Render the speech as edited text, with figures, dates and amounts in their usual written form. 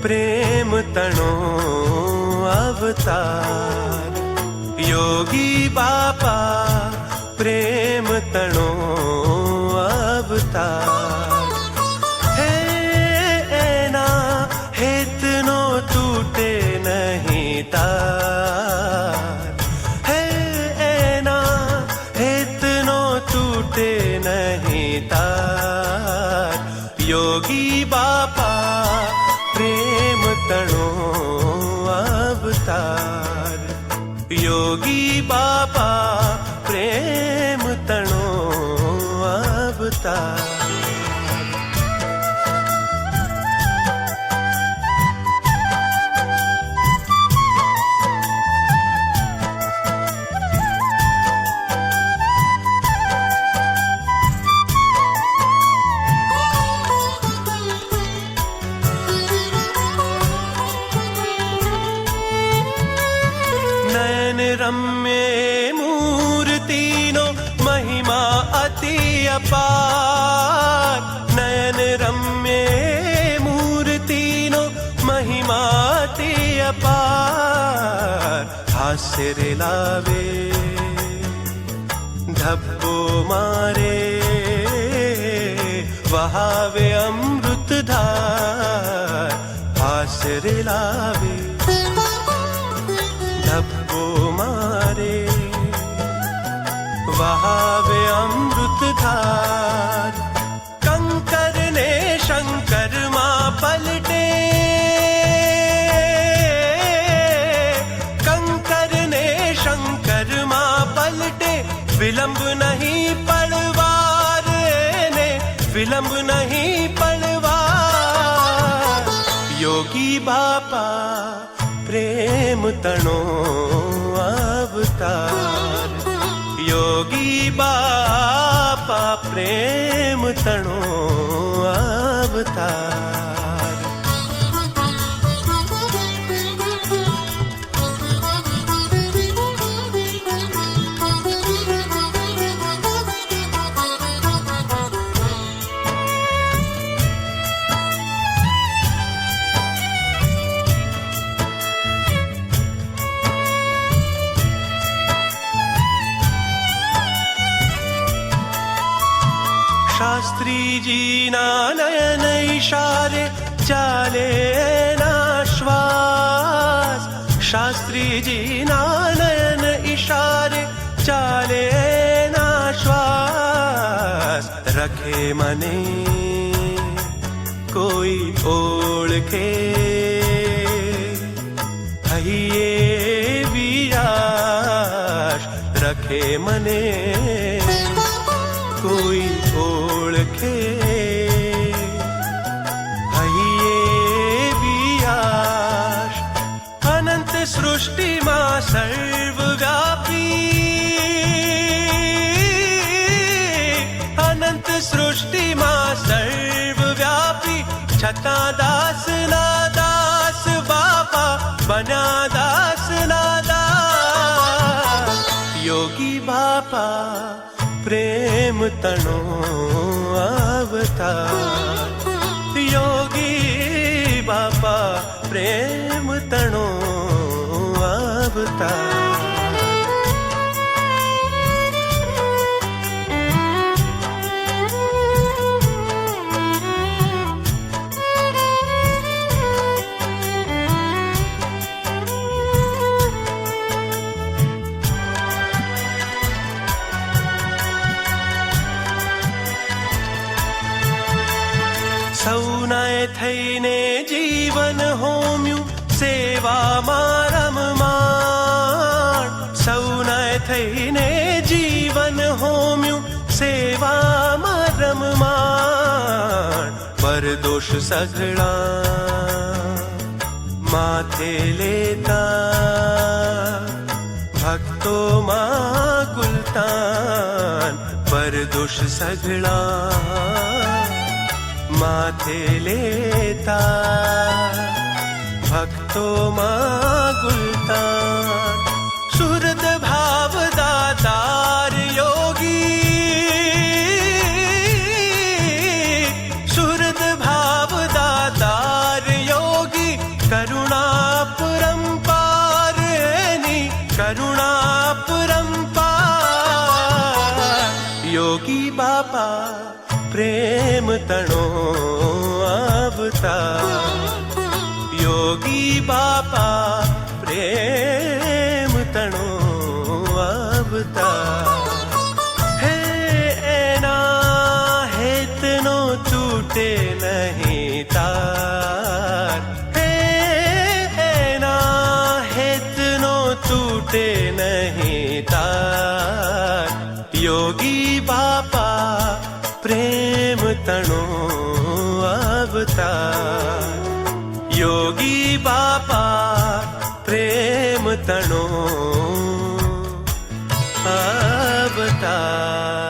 प्रेम तणो अवतार। योगी बापा प्रेम तणो अवतार। हे एना हेतनो टूटे नहीं तार। हे एना हेतनो टूटे नहीं तार। योगी बापा प्रेम तणो अवतार। योगी बापा प्रेम तणो अवतार। नयन रम्य मूर्तिनो महिमा अति अपार। नयन रम्य मूर्तिनो महिमा अति अपार। हास्य लावे धब्बो मारे वहावे अमृत धार। हास्य लावे धब्बो मारे वहावे अमृत धार। कंकर ने शंकर मां पलटे। कंकर ने शंकर मां पलटे। विलंब नहीं पड़वार ने, विलंब नहीं पड़वार। योगी बापा प्रेम तणो अवतार। योगी बापा प्रेम तणो अवतार। शास्त्री जी ना नयन इशारे चाले ना श्वास। शास्त्री जी ना नयन इशारे चाले ना श्वास। रखे मने कोई ओळखे हइये विराश। रखे मने कोई ओळखे हइये वियाश। अनंत सृष्टि मां सर्वव्यापी। अनंत सृष्टि मां सर्वव्यापी। छता दास ना दास बापा बना दास ना दास। योगी बापा प्रेम तणो अवतार। योगी बापा प्रेम तणो अवतार। સૌનાએ થઈને જીવન હોમ્યું સેવામાં રમમાણ। સૌનાએ થઈને જીવન હોમ્યું સેવામાં રમમાણ। પરદોષ સઘળા માથે લેતા ભક્તોમાં ગુલતાન। પરદોષ સઘળા माथे लेता भक्तों मां गुलतान। सुरत भाव दातार योगी। सुरत भाव दातार योगी। પરંપાર એની કરુણા પરંપાર યોગી બાપા પ્રેમ તણો અવતાર યોગી બાપા પ્રેમ તણો અવતાર હે એના હેતનો તૂટે નહીં તાર હે એના હેતનો તૂટે નહીં તાર યોગી બાપા પ્રેમ તણો અવતાર યોગી બાપા પ્રેમ તણો અવતાર